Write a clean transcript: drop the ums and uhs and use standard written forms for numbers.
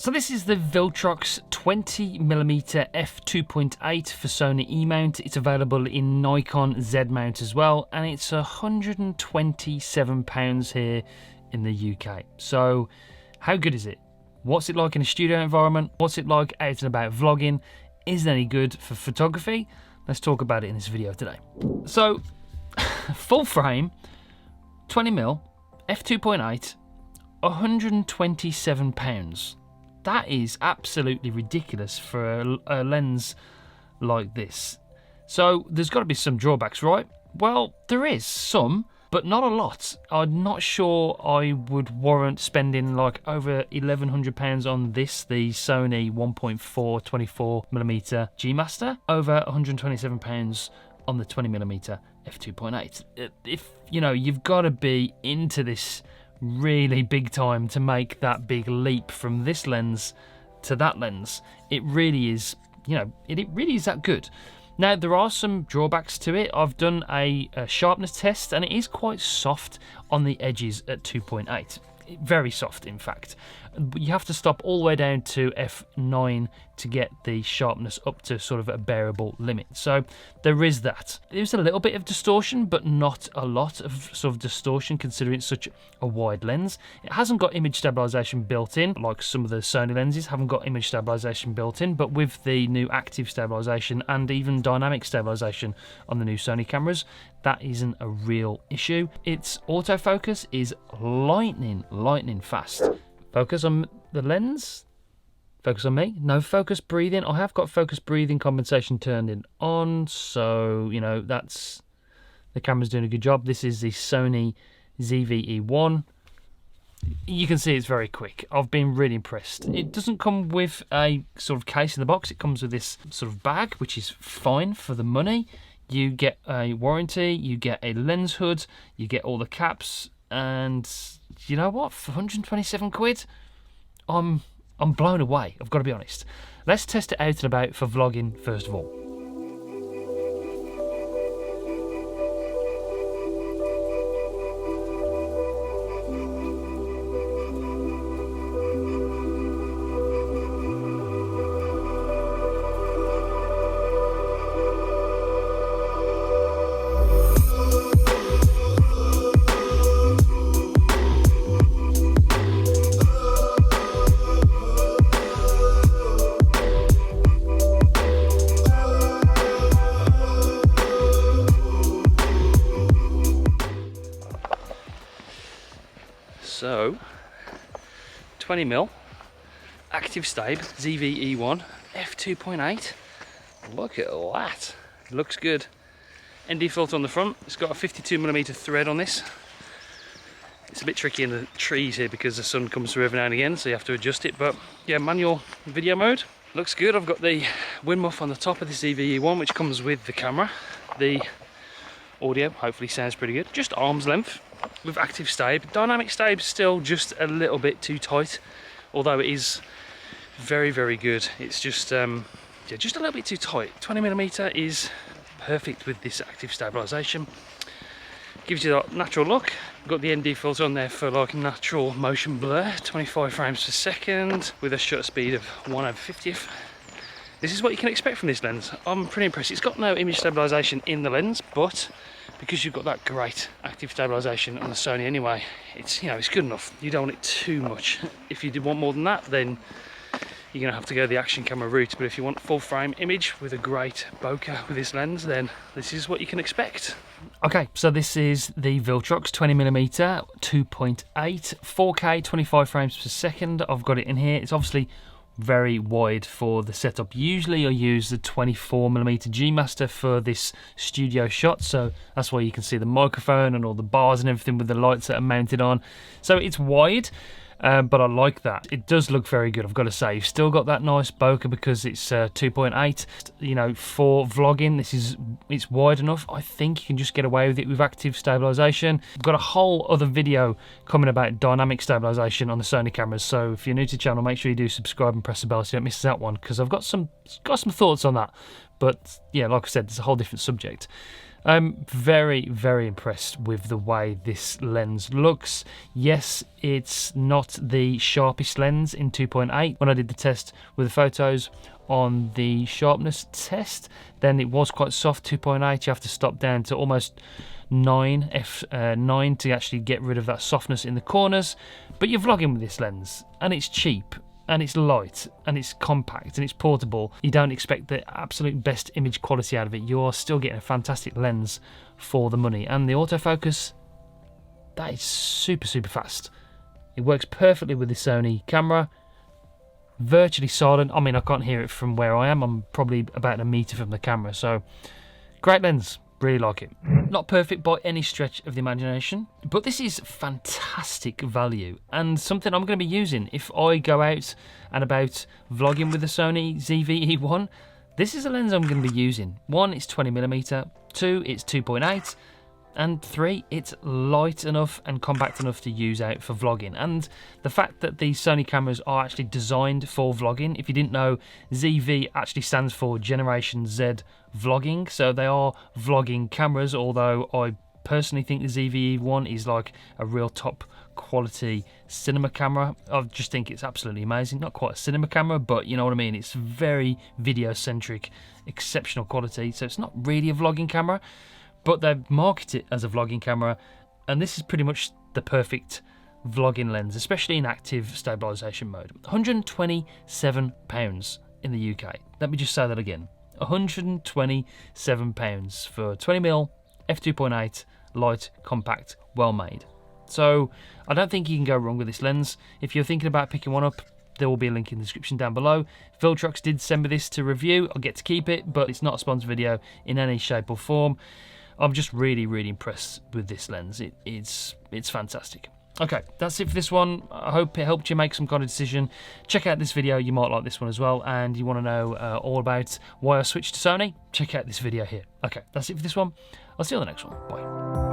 So this is the Viltrox 20mm f2.8 for Sony E-mount. It's available in Nikon Z mount as well, and it's £127 here in the UK. So how good is it? What's it like in a studio environment? What's it like out and about vlogging? Is it any good for photography? Let's talk about it in this video today. So full frame, 20mm, f2.8, £127. That is absolutely ridiculous for a lens like this. So there's got to be some drawbacks, right? Well, there is some, but not a lot. I'm not sure I would warrant spending like over £1,100 on this, the Sony 1.4 24mm G Master, over £127 on the 20mm f2.8. If you know, you've got to be into this really big time to make that big leap from this lens to that lens. It really is, you know, it really is that good. Now, there are some drawbacks to it. I've done a sharpness test, and it is quite soft on the edges at 2.8. Very soft, in fact. You have to stop all the way down to f9 to get the sharpness up to sort of a bearable limit. So there is that. There's a little bit of distortion, but not a lot of sort of distortion considering it's such a wide lens. It hasn't got image stabilization built in, like some of the Sony lenses haven't got image stabilization built in, but with the new active stabilization and even dynamic stabilization on the new Sony cameras, that isn't a real issue. Its autofocus is lightning fast. Focus on the lens, focus on me. No focus breathing. I have got focus breathing compensation turned on, so you know that's the camera's doing a good job. This is the Sony ZVE1. You can see it's very quick. I've been really impressed. It doesn't come with a sort of case in the box. It comes with this sort of bag, which is fine for the money. You get a warranty, you get a lens hood, you get all the caps, and you know what? For 127 quid, I'm blown away. I've got to be honest. Let's test it out and about for vlogging first of all. So, 20mm, active stab, ZVE1, f2.8. Look at that. It looks good. ND filter on the front. It's got a 52mm thread on this. It's a bit tricky in the trees here because the sun comes through every now and again, so you have to adjust it. But yeah, manual video mode. Looks good. I've got the wind muff on the top of the ZVE1, which comes with the camera. The audio hopefully sounds pretty good. Just arm's length with active stab. Dynamic stab still just a little bit too tight, although it is very good. It's just yeah, just a little bit too tight. 20mm is perfect with this active stabilization. Gives you that natural look. Got the ND filter on there for like natural motion blur, 25 frames per second with a shutter speed of 1/50th. This is what you can expect from this lens. I'm pretty impressed. It's got no image stabilization in the lens, but because you've got that great active stabilization on the Sony anyway, it's, you know, it's good enough. You don't want it too much. If you did want more than that, then you're gonna have to go the action camera route. But if you want full frame image with a great bokeh with this lens, then this is what you can expect. Okay, so this is the Viltrox 20mm 2.8 4K 25 frames per second. I've got it in here. It's obviously very wide for the setup. Usually I use the 24mm G Master for this studio shot, so that's why you can see the microphone and all the bars and everything with the lights that are mounted on. So it's wide, but I like that. It does look very good, I've got to say. You've still got that nice bokeh because it's 2.8. You know, for vlogging, it's wide enough. I think you can just get away with it with active stabilization. I've got a whole other video coming about dynamic stabilization on the Sony cameras, so if you're new to the channel, make sure you do subscribe and press the bell so you don't miss that one, because I've got some thoughts on that. But yeah, like I said, it's a whole different subject. I'm very, very impressed with the way this lens looks. Yes, it's not the sharpest lens in 2.8. When I did the test with the photos on the sharpness test, then it was quite soft. 2.8, you have to stop down to almost 9, f9 to actually get rid of that softness in the corners. But you're vlogging with this lens, and it's cheap, and it's light, and it's compact, and it's portable. You don't expect the absolute best image quality out of it. You're still getting a fantastic lens for the money. And the autofocus, that is super, super fast. It works perfectly with the Sony camera. Virtually silent. I mean, I can't hear it from where I am. I'm probably about a meter from the camera. So, great lens. Really like it. Not perfect by any stretch of the imagination, but this is fantastic value and something I'm going to be using if I go out and about vlogging with the Sony ZV-E1. This is a lens I'm going to be using. 1, it's 20mm, 2, it's 2.8, and 3, it's light enough and compact enough to use out for vlogging. And the fact that these Sony cameras are actually designed for vlogging, if you didn't know, ZV actually stands for Generation Z Vlogging, so they are vlogging cameras, although I personally think the ZV-E1 is like a real top quality cinema camera. I just think it's absolutely amazing. Not quite a cinema camera, but you know what I mean. It's very video centric, exceptional quality, so it's not really a vlogging camera, but they market it as a vlogging camera, and this is pretty much the perfect vlogging lens, especially in active stabilisation mode. £127 in the UK. Let me just say that again. £127 for 20mm, f2.8, light, compact, well made. So I don't think you can go wrong with this lens. If you're thinking about picking one up, there will be a link in the description down below. Viltrox did send me this to review. I'll get to keep it, but it's not a sponsored video in any shape or form. I'm just really, really impressed with this lens. It's fantastic. Okay, that's it for this one. I hope it helped you make some kind of decision. Check out this video, you might like this one as well, and you want to know all about why I switched to Sony? Check out this video here. Okay, that's it for this one. I'll see you on the next one. Bye.